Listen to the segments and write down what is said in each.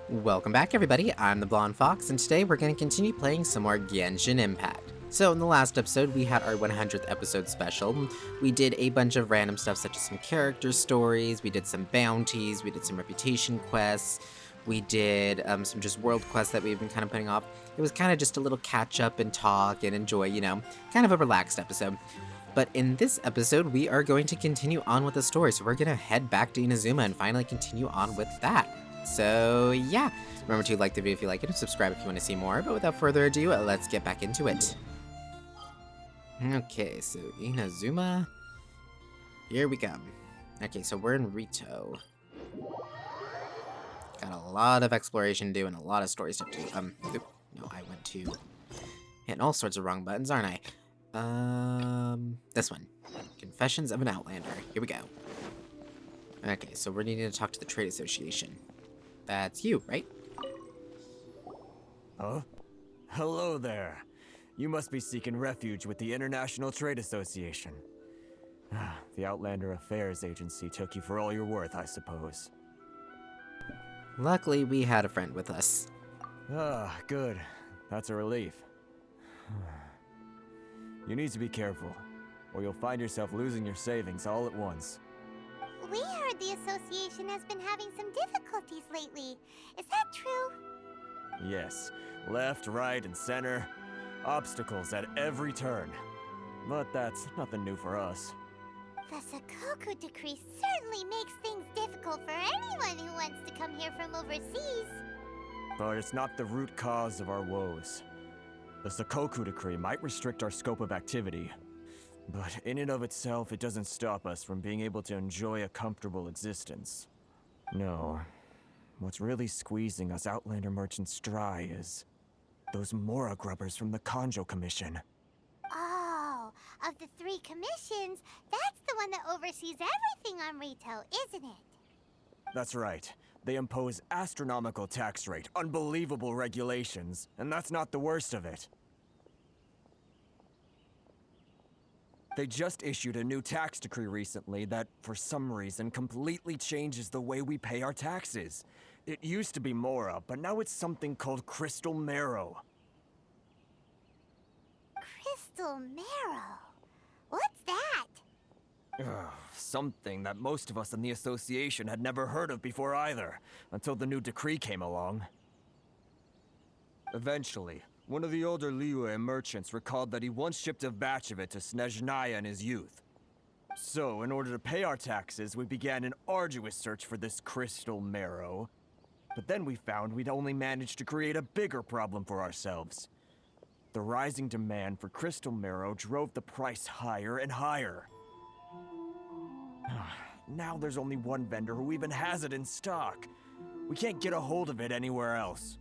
Welcome back, everybody. I'm the Blonde Fox, and today we're going to continue playing some more Genshin Impact. So in the last episode, we had our 100th episode special. We did a bunch of random stuff such as some character stories, we did some bounties, we did some reputation quests, we did some just world quests that we've been kind of putting off. It was kind of just a little catch up and talk and enjoy, kind of a relaxed episode. But in this episode, we are going to continue on with the story, so we're going to head back to Inazuma and finally continue on with that. So yeah, remember to like the video if you like it and subscribe if you want to see more, but without further ado, let's get back into it. Okay, so Inazuma, here we go. Okay, so we're in Rito. Got a lot of exploration to do and a lot of story stuff to do. No, I went to hitting all sorts of wrong buttons, aren't I? This one. Confessions of an Outlander. Here we go. Okay, so we're needing to talk to the Trade Association. That's you, right? Huh? Hello there. You must be seeking refuge with the International Trade Association. The Outlander Affairs Agency took you for all you're worth, I suppose. Luckily, we had a friend with us. Good. That's a relief. You need to be careful, or you'll find yourself losing your savings all at once. We heard the association has been having some difficulties lately. Is that true? Yes. Left, right, and center. Obstacles at every turn. But that's nothing new for us. The Sakoku decree certainly makes things difficult for anyone who wants to come here from overseas. But it's not the root cause of our woes. The Sakoku decree might restrict our scope of activity, but in and of itself, it doesn't stop us from being able to enjoy a comfortable existence. No. What's really squeezing us Outlander merchants dry is those Mora grubbers from the Kanjo Commission. Oh, of the three commissions, that's the one that oversees everything on Rito, isn't it? That's right. They impose astronomical tax rate, unbelievable regulations, and that's not the worst of it. They just issued a new tax decree recently that, for some reason, completely changes the way we pay our taxes. It used to be Mora, but now it's something called Crystal Marrow. Crystal Marrow? What's that? Something that most of us in the association had never heard of before either, until the new decree came along. Eventually, one of the older Liyue merchants recalled that he once shipped a batch of it to Snezhnaya in his youth. So, in order to pay our taxes, we began an arduous search for this Crystal Marrow. But then we found we'd only managed to create a bigger problem for ourselves. The rising demand for Crystal Marrow drove the price higher and higher. Now there's only one vendor who even has it in stock. We can't get a hold of it anywhere else.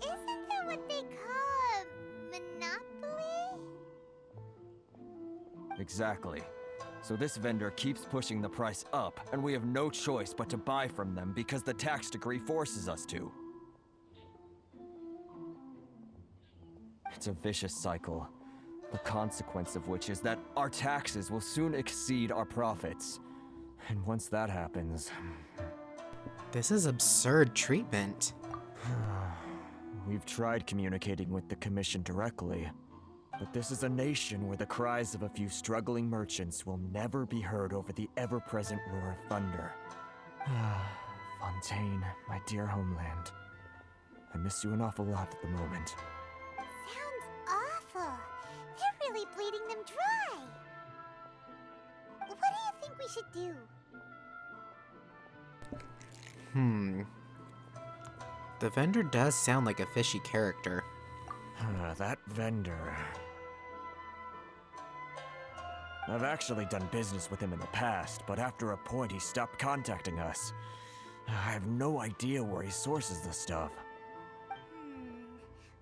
Isn't that what they call a monopoly? Exactly. So this vendor keeps pushing the price up, and we have no choice but to buy from them because the tax decree forces us to. It's a vicious cycle, the consequence of which is that our taxes will soon exceed our profits. And once that happens... This is absurd treatment. We've tried communicating with the Commission directly, but this is a nation where the cries of a few struggling merchants will never be heard over the ever-present roar of thunder. Fontaine, my dear homeland. I miss you an awful lot at the moment. Sounds awful. They're really bleeding them dry. What do you think we should do? The vendor does sound like a fishy character. That vendor... I've actually done business with him in the past, but after a point he stopped contacting us. I have no idea where he sources the stuff.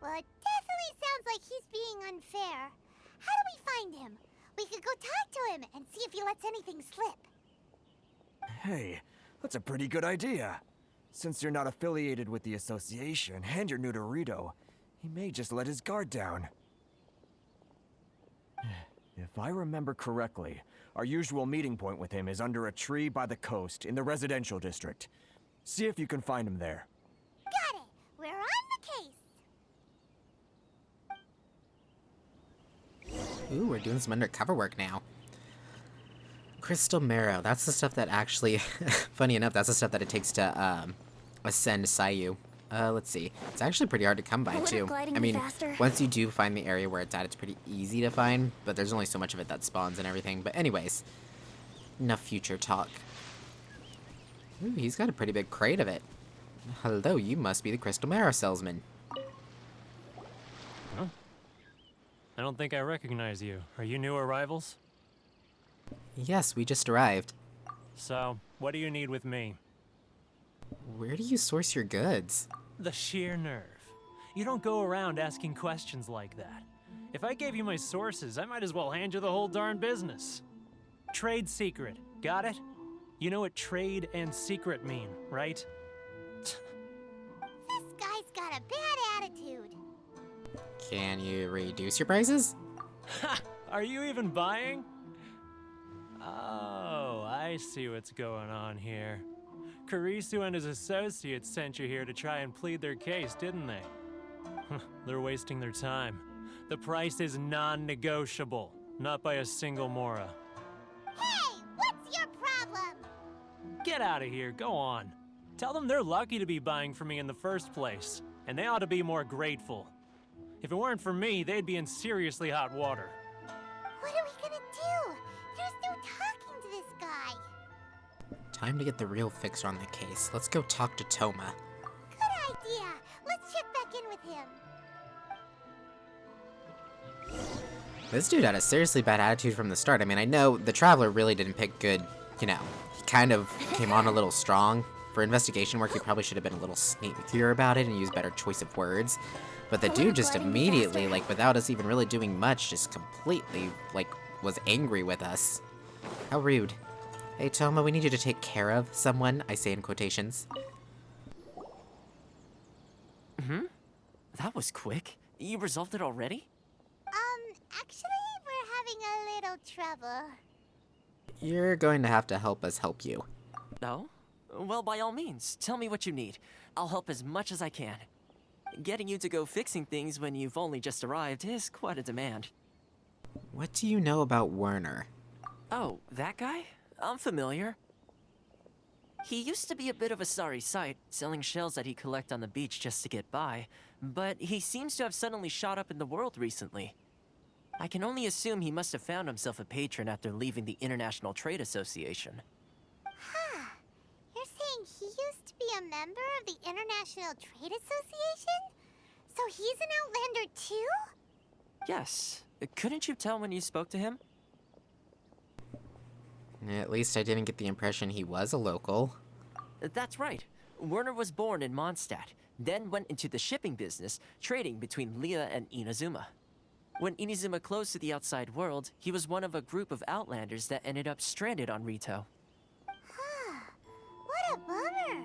Well, it definitely sounds like he's being unfair. How do we find him? We could go talk to him and see if he lets anything slip. Hey, that's a pretty good idea. Since you're not affiliated with the association and you're new to Rito, he may just let his guard down. If I remember correctly, our usual meeting point with him is under a tree by the coast in the residential district. See if you can find him there. Got it! We're on the case! Ooh, we're doing some undercover work now. Crystal Marrow, that's the stuff that actually, funny enough, that's the stuff that it takes to ascend Sayu. Let's see. It's actually pretty hard to come by, too. I mean, once you do find the area where it's at, it's pretty easy to find, but there's only so much of it that spawns and everything. But anyways, enough future talk. Ooh, he's got a pretty big crate of it. Hello, you must be the Crystal Marrow salesman. Huh? I don't think I recognize you. Are you new arrivals? Yes, we just arrived. So, what do you need with me? Where do you source your goods? The sheer nerve. You don't go around asking questions like that. If I gave you my sources, I might as well hand you the whole darn business. Trade secret. Got it? You know what trade and secret mean, right? This guy's got a bad attitude. Can you reduce your prices? Ha! Are you even buying? Oh, I see what's going on here. Karisu and his associates sent you here to try and plead their case, didn't they? They're wasting their time. The price is non-negotiable, not by a single Mora. Hey, what's your problem? Get out of here, go on. Tell them they're lucky to be buying from me in the first place, and they ought to be more grateful. If it weren't for me, they'd be in seriously hot water. What are we gonna do? There's no talking to this guy. Time to get the real fixer on the case. Let's go talk to Toma. Good idea. Let's check back in with him. This dude had a seriously bad attitude from the start. I mean, I know the Traveler really didn't pick good, you know, he kind of came on a little strong. For investigation work, he probably should have been a little sneakier about it and used better choice of words. But the dude just immediately, like, without us even really doing much, just completely, like, was angry with us. How rude. Hey, Toma, we need you to take care of someone, I say in quotations. That was quick. You resolved it already? Actually, we're having a little trouble. You're going to have help you. No? Well, by all means, tell me what you need. I'll help as much as I can. Getting you to go fixing things when you've only just arrived is quite a demand. What do you know about Werner? Oh, that guy? I'm familiar. He used to be a bit of a sorry sight, selling shells that he'd collect on the beach just to get by, but he seems to have suddenly shot up in the world recently. I can only assume he must have found himself a patron after leaving the International Trade Association. Huh. You're saying he used to be a member of the International Trade Association? So he's an Outlander too? Yes. Couldn't you tell when you spoke to him? At least I didn't get the impression he was a local. That's right. Werner was born in Mondstadt, then went into the shipping business, trading between Leah and Inazuma. When Inazuma closed to the outside world, he was one of a group of Outlanders that ended up stranded on Rito. Huh. What a bummer.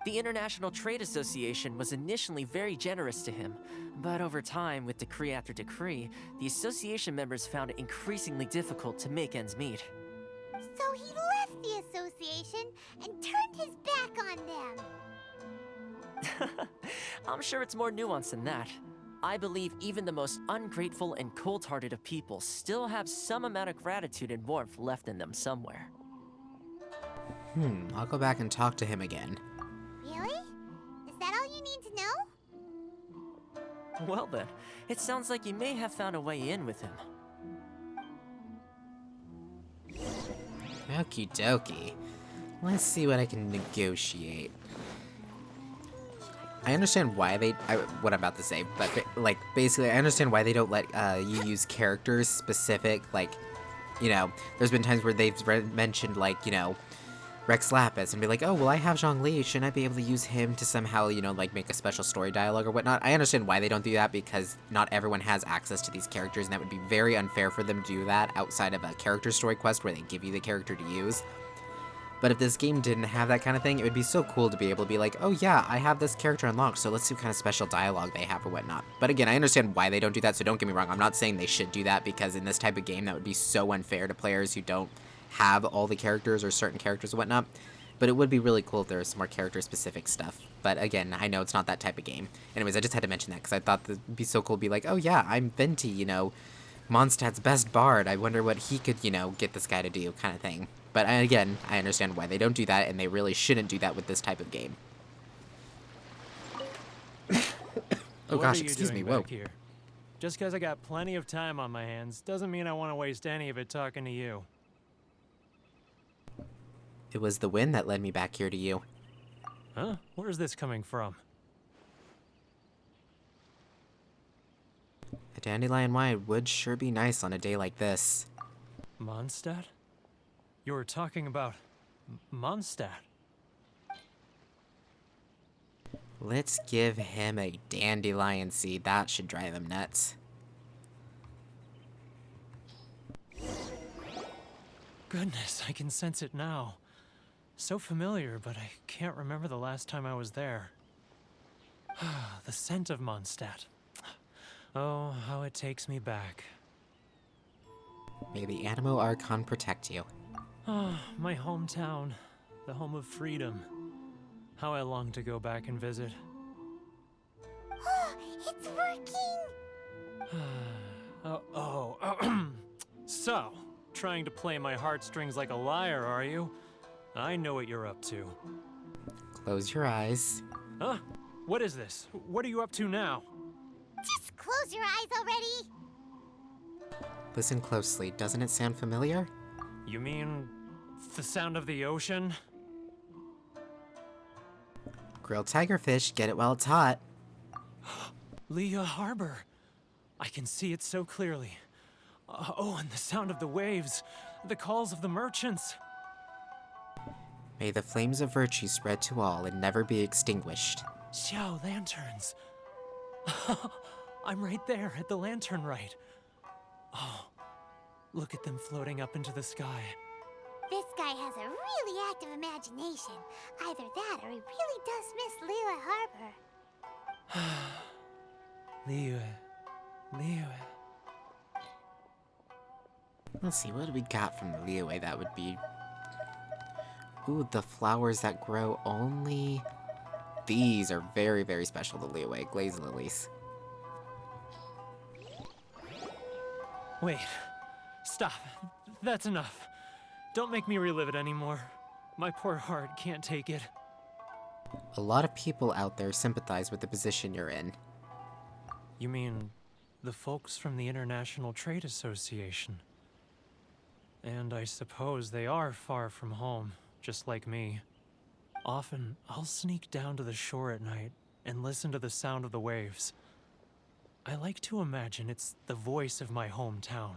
The International Trade Association was initially very generous to him, but over time, with decree after decree, the association members found it increasingly difficult to make ends meet. So he left the association and turned his back on them. I'm sure it's more nuanced than that. I believe even the most ungrateful and cold-hearted of people still have some amount of gratitude and warmth left in them somewhere. I'll go back and talk to him again. Really? Is that all you need to know? Well then, it sounds like you may have found a way in with him. Okie dokie. Let's see what I can negotiate. I understand why what I'm about to say, but like basically I understand why they don't let you use characters specific, like, you know, there's been times where they've mentioned, like, you know, Rex Lapis and be like, oh, well, I have Zhongli, shouldn't I be able to use him to somehow, you know, like make a special story dialogue or whatnot? I understand why they don't do that, because not everyone has access to these characters, and that would be very unfair for them to do that outside of a character story quest where they give you the character to use. But if this game didn't have that kind of thing, it would be so cool to be able to be like, oh yeah, I have this character unlocked, so let's see what kind of special dialogue they have or whatnot. But again, I understand why they don't do that, so don't get me wrong, I'm not saying they should do that, because in this type of game, that would be so unfair to players who don't have all the characters or certain characters and whatnot. But it would be really cool if there was some more character-specific stuff. But again, I know it's not that type of game. Anyways, I just had to mention that because I thought that would be so cool to be like, oh yeah, I'm Venti, you know, Mondstadt's best bard. I wonder what he could, you know, get this guy to do, kind of thing. But again, I understand why they don't do that, and they really shouldn't do that with this type of game. Oh gosh, excuse me, whoa. Here? Just because I got plenty of time on my hands doesn't mean I want to waste any of it talking to you. It was the wind that led me back here to you. Huh? Where's this coming from? A dandelion wine would sure be nice on a day like this. Mondstadt? You were talking about Mondstadt. Let's give him a dandelion seed. That should drive him nuts. Goodness, I can sense it now. So familiar, but I can't remember the last time I was there. The scent of Mondstadt. Oh, how it takes me back. May the Animo Archon protect you. Oh, my hometown. The home of freedom. How I long to go back and visit. Oh, it's working! So, trying to play my heartstrings like a liar, are you? I know what you're up to. Close your eyes. Huh? What is this? What are you up to now? Just close your eyes already! Listen closely. Doesn't it sound familiar? You mean the sound of the ocean? Grilled tigerfish, get it while it's hot. Leah Harbor. I can see it so clearly. Oh, and the sound of the waves. The calls of the merchants. May the flames of virtue spread to all and never be extinguished. Xiao lanterns. I'm right there at the lantern right. Oh, look at them floating up into the sky. This guy has a really active imagination. Either that or he really does miss Liyue Harbor. Liyue. Let's see, what do we got from the Liyue that would be... Ooh, the flowers that grow only... These are very, very special to Liyue, glazed lilies. Wait. Stop. That's enough. Don't make me relive it anymore. My poor heart can't take it. A lot of people out there sympathize with the position you're in. You mean the folks from the International Trade Association? And I suppose they are far from home, just like me. Often, I'll sneak down to the shore at night and listen to the sound of the waves. I like to imagine it's the voice of my hometown,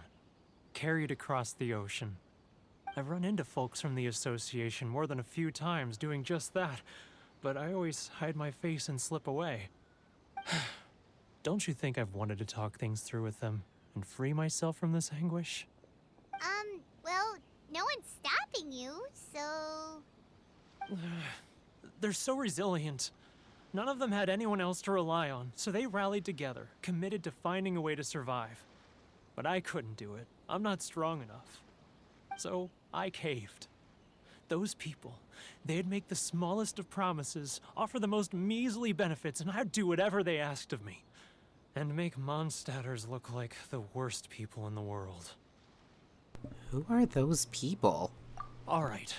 carried across the ocean. I've run into folks from the association more than a few times doing just that, but I always hide my face and slip away. Don't you think I've wanted to talk things through with them and free myself from this anguish? Well, no one's stopping you, so... They're so resilient. None of them had anyone else to rely on, so they rallied together, committed to finding a way to survive. But I couldn't do it. I'm not strong enough. So I caved. Those people, they'd make the smallest of promises, offer the most measly benefits, and I'd do whatever they asked of me. And make Mondstadters look like the worst people in the world. Who are those people? All right,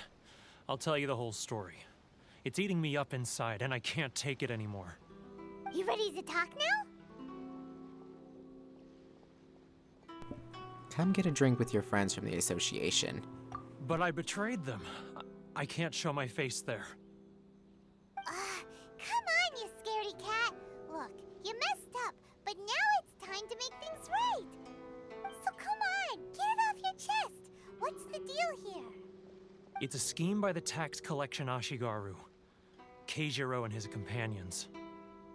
I'll tell you the whole story. It's eating me up inside, and I can't take it anymore. You ready to talk now? Come get a drink with your friends from the association. But I betrayed them. I can't show my face there. Come on, you scaredy cat. Look, you messed up, but now it's time to make things right. So come on, get it off your chest. What's the deal here? It's a scheme by the tax collection Ashigaru, Keijiro and his companions.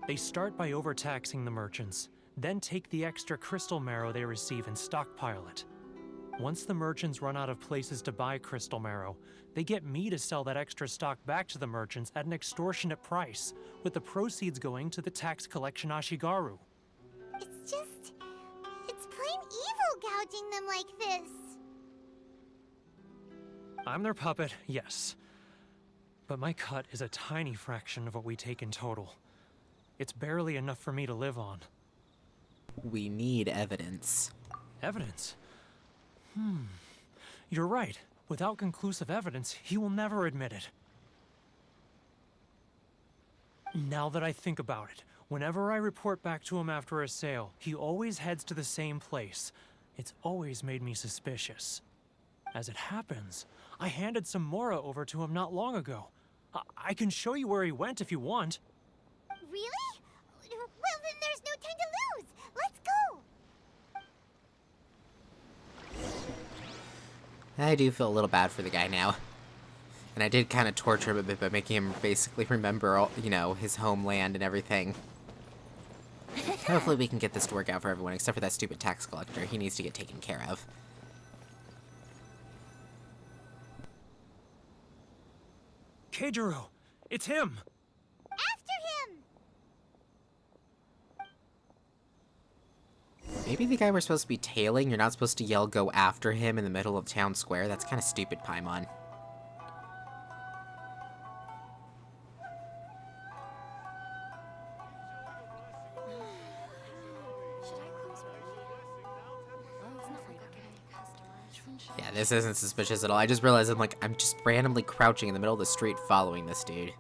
They start by overtaxing the merchants, then take the extra crystal marrow they receive and stockpile it. Once the merchants run out of places to buy crystal marrow, they get me to sell that extra stock back to the merchants at an extortionate price, with the proceeds going to the tax collection Ashigaru. It's plain evil gouging them like this. I'm their puppet, yes. but my cut is a tiny fraction of what we take in total. It's barely enough for me to live on. We need evidence. Evidence? You're right. Without conclusive evidence, he will never admit it. Now that I think about it, whenever I report back to him after a sale, he always heads to the same place. It's always made me suspicious. As it happens, I handed some Mora over to him not long ago. I can show you where he went if you want. Really? Well, then there's no time to lose. Let's go. I do feel a little bad for the guy now. And I did kind of torture him a bit by making him basically remember all, you know, his homeland and everything. Hopefully we can get this to work out for everyone, except for that stupid tax collector. He needs to get taken care of. Keijiro! It's him! After him! Maybe the guy we're supposed to be tailing, you're not supposed to yell go after him in the middle of town square? That's kind of stupid, Paimon. Yeah, this isn't suspicious at all. I just realized I'm just randomly crouching in the middle of the street following this dude.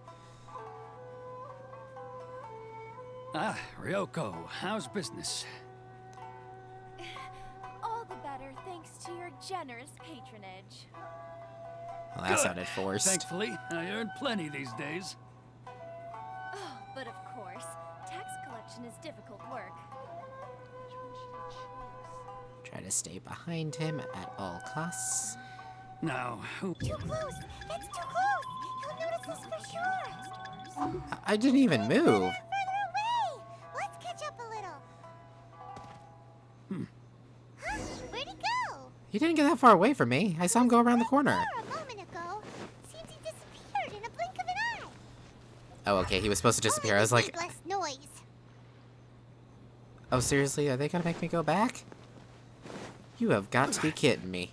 Ah, Ryoko, how's business? All the better thanks to your generous patronage. Well, that Good. sounded forced. Thankfully, I earn plenty these days. Oh, but of course, tax collection is difficult work. Try to stay behind him at all costs. Now, who... Too close! That's too close! He'll notice us for sure! I didn't even move. Further away! Let's catch up a little. Huh? Where'd he go? He didn't get that far away from me. I saw him go around the corner. A moment ago. Seems he disappeared in a blink of an eye. Oh, okay, he was supposed to disappear. I was like, Less noise. oh, seriously? Are they gonna make me go back? You have got to be kidding me.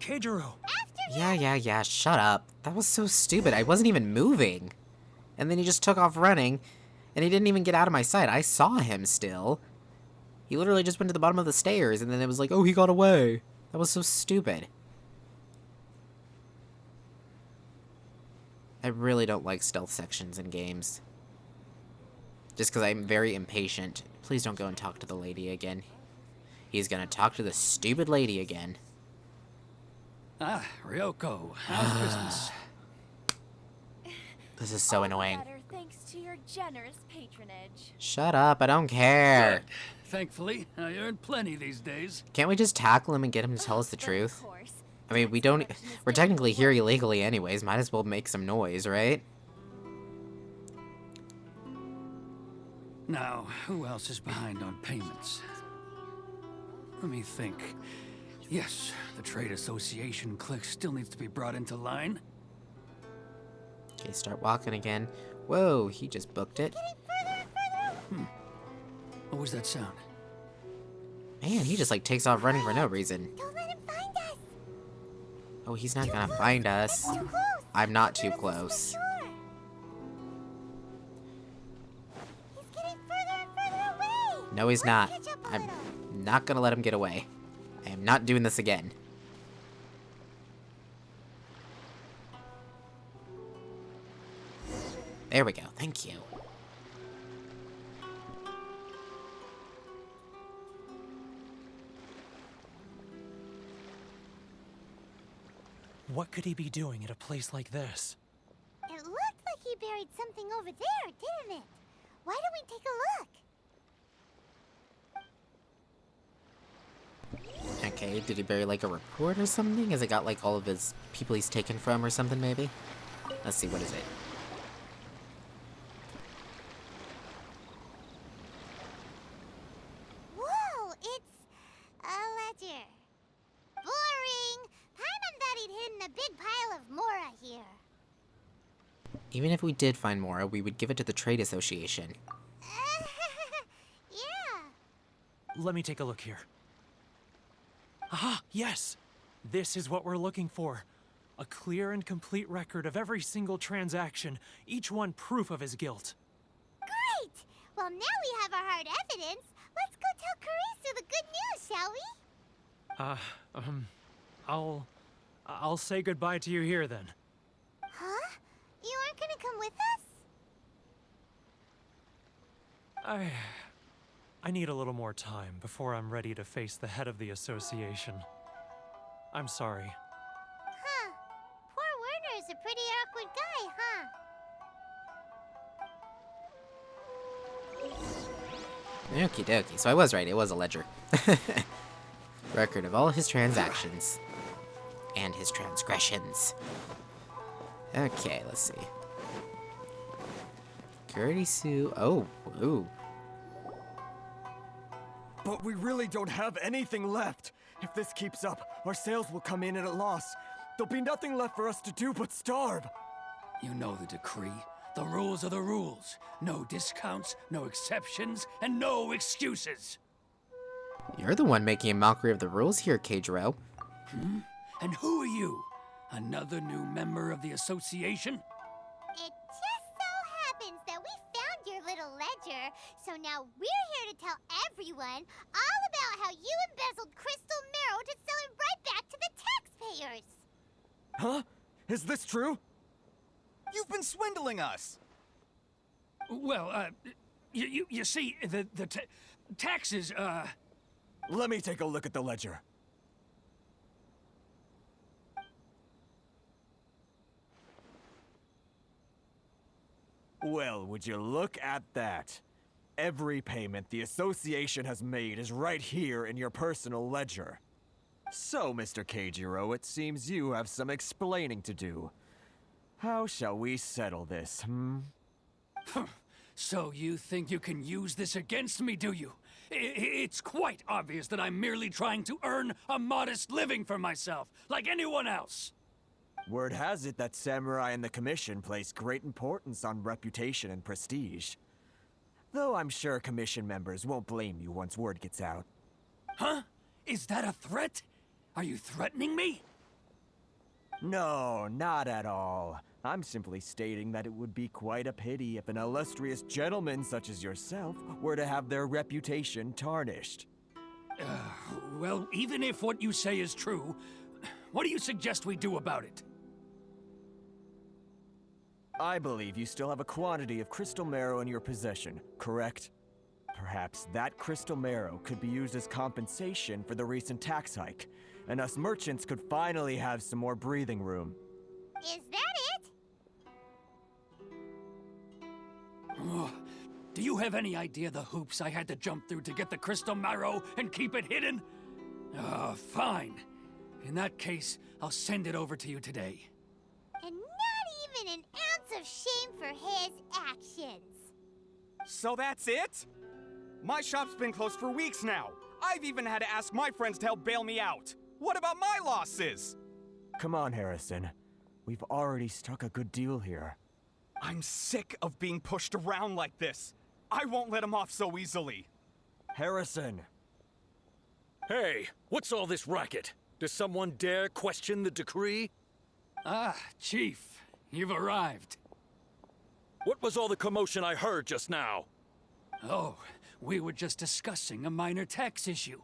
Keijiro! Yeah, shut up. That was so stupid. I wasn't even moving. And then he just took off running, and he didn't even get out of my sight. I saw him still. He literally just went to the bottom of the stairs, and then it was like, oh, he got away. That was so stupid. I really don't like stealth sections in games. Just because I'm very impatient. Please don't go and talk to the lady again. He's gonna talk to the stupid lady again. Ah, Ryoko, how's business? This is so annoying. All the better thanks to your generous patronage. Shut up, I don't care. Good. Thankfully, I earn plenty these days. Can't we just tackle him and get him to tell us the But truth? Of course, I mean, we're technically here illegally anyways, might as well make some noise, right? Now, who else is behind on payments? Let me think. Yes, the trade association clique still needs to be brought into line. Okay, start walking again. Whoa, he just booked it. What was that sound? Man, he just like takes off running for no reason. Don't let him find us. Oh, he's not gonna find us. Too close. I'm not too Notice us for close. sure. He's getting further and further away. No, he's Let's not. catch up a I'm little. not gonna let him get away. I am not doing this again. There we go. Thank you. What could he be doing at a place like this? It looked like he buried something over there, didn't it? Why don't we take a look? Okay, did he bury like a report or something? Has it got like all of his people he's taken from or something maybe? Let's see, what is it? Whoa, it's a ledger. Boring. Paimon thought he'd hidden a big pile of Mora here. Even if we did find Mora, we would give it to the trade association. Yeah. Let me take a look here. Aha, yes! This is what we're looking for. A clear and complete record of every single transaction, each one proof of his guilt. Great! Well, now we have our hard evidence. Let's go tell Karisu the good news, shall we? I'll say goodbye to you here then. Huh? You aren't gonna come with us? I need a little more time before I'm ready to face the head of the association. I'm sorry. Huh. Poor Werner's a pretty awkward guy, huh? Okie dokie, so I was right, it was a ledger. Record of all his transactions. And his transgressions. Okay, let's see. Karisu. Oh, ooh. But we really don't have anything left. If this keeps up, our sales will come in at a loss. There'll be nothing left for us to do but starve. You know the decree. The rules are the rules. No discounts, no exceptions, and no excuses. You're the one making a mockery of the rules here, Keijiro. And who are you? Another new member of the association? It just so happens that we found your little ledger, so now we're here to tell everyone all about how you embezzled crystal marrow to sell it right back to the taxpayers. Huh? Is this true? You've been swindling us! Well, you see, the taxes, Let me take a look at the ledger. Well, would you look at that? Every payment the association has made is right here in your personal ledger. So, Mr. Keijiro, it seems you have some explaining to do. How shall we settle this, So you think you can use this against me, do you? It's quite obvious that I'm merely trying to earn a modest living for myself, like anyone else. Word has it that Samurai and the Commission place great importance on reputation and prestige. Though I'm sure Commission members won't blame you once word gets out. Huh? Is that a threat? Are you threatening me? No, not at all. I'm simply stating that it would be quite a pity if an illustrious gentleman such as yourself were to have their reputation tarnished. Well, even if what you say is true, what do you suggest we do about it? I believe you still have a quantity of crystal marrow in your possession, correct? Perhaps that crystal marrow could be used as compensation for the recent tax hike, and us merchants could finally have some more breathing room. Is that it? Ugh. Do you have any idea the hoops I had to jump through to get the crystal marrow and keep it hidden? Fine. In that case, I'll send it over to you today. And not even an ounce of shame for his actions. So that's it? My shop's been closed for weeks now. I've even had to ask my friends to help bail me out. What about my losses? Come on, Harrison. We've already struck a good deal here. I'm sick of being pushed around like this. I won't let him off so easily. Harrison! Hey, what's all this racket? Does someone dare question the decree? Ah, Chief, you've arrived. What was all the commotion I heard just now? Oh, we were just discussing a minor tax issue.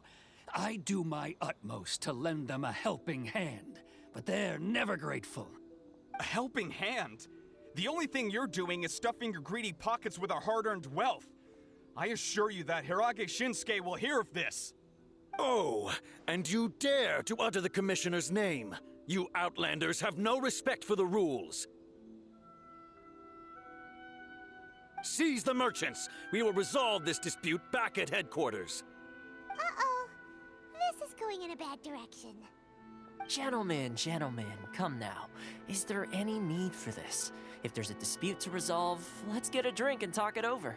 I do my utmost to lend them a helping hand, but they're never grateful. A helping hand? The only thing you're doing is stuffing your greedy pockets with our hard-earned wealth. I assure you that Hirage Shinsuke will hear of this. Oh, and you dare to utter the Commissioner's name. You Outlanders have no respect for the rules. Seize the merchants. We will resolve this dispute back at headquarters. Uh-oh. This is going in a bad direction. Gentlemen, come now. Is there any need for this? If there's a dispute to resolve, let's get a drink and talk it over.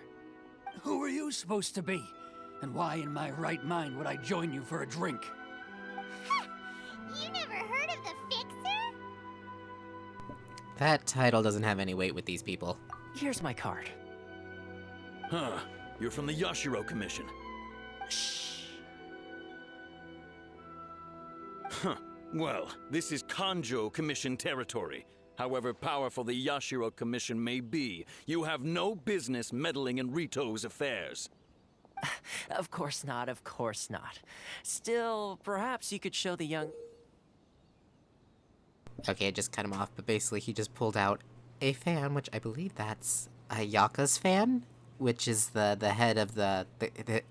Who are you supposed to be? And why in my right mind would I join you for a drink? You never heard of the Fixer? That title doesn't have any weight with these people. Here's my card. Huh. You're from the Yashiro Commission. Shh. Huh. Well, this is Kanjo Commission territory. However powerful the Yashiro Commission may be, you have no business meddling in Rito's affairs. Of course not, of course not. Still, perhaps you could show the young... Okay, I just cut him off, but basically he just pulled out a fan, which I believe that's Ayaka's fan, which is the head of the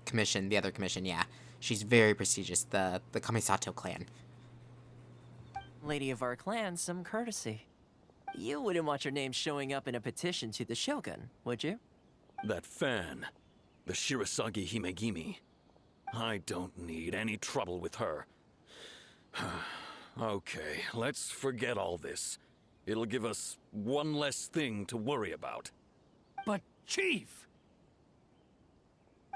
commission, the other commission, yeah. She's very prestigious, the Kamisato clan. lady of our clan some courtesy. You wouldn't want your name showing up in a petition to the Shogun, would you? That fan, the Shirasagi Himegimi. I don't need any trouble with her. Okay, let's forget all this. It'll give us one less thing to worry about. But, Chief!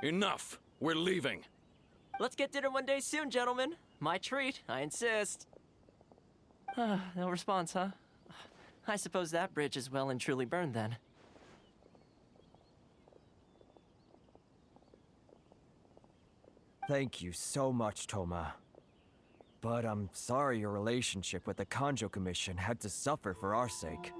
Enough! We're leaving. Let's get dinner one day soon, gentlemen. My treat, I insist. No response, huh? I suppose that bridge is well and truly burned then. Thank you so much, Toma. But I'm sorry your relationship with the Kanjo Commission had to suffer for our sake.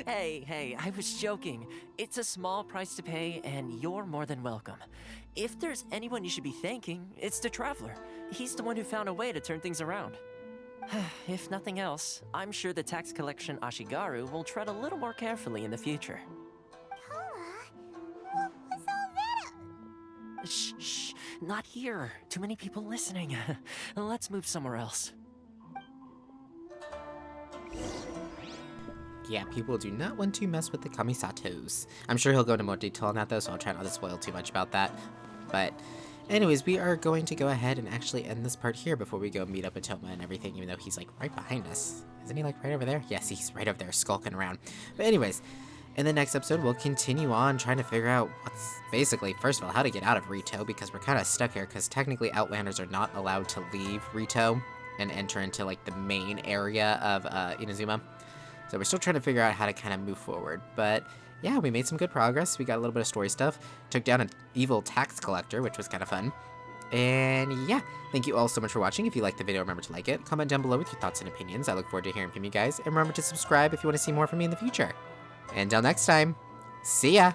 Hey, I was joking. It's a small price to pay, and you're more than welcome. If there's anyone you should be thanking, it's the Traveler. He's the one who found a way to turn things around. If nothing else, I'm sure the tax collection Ashigaru will tread a little more carefully in the future. Toma, what was all that? Shh, not here. Too many people listening. Let's move somewhere else. Yeah, people do not want to mess with the Kamisatos. I'm sure he'll go into more detail on that though, so I'll try not to spoil too much about that. But anyways, we are going to go ahead and actually end this part here before we go meet up with Toma and everything, even though he's like right behind us. Isn't he like right over there? Yes, he's right over there skulking around. But anyways, in the next episode, we'll continue on trying to figure out what's basically, first of all, how to get out of Rito, because we're kind of stuck here, because technically Outlanders are not allowed to leave Rito and enter into like the main area of Inazuma. So we're still trying to figure out how to kind of move forward. But yeah, we made some good progress. We got a little bit of story stuff. Took down an evil tax collector, which was kind of fun. And yeah, thank you all so much for watching. If you liked the video, remember to like it. Comment down below with your thoughts and opinions. I look forward to hearing from you guys. And remember to subscribe if you want to see more from me in the future. And until next time, see ya!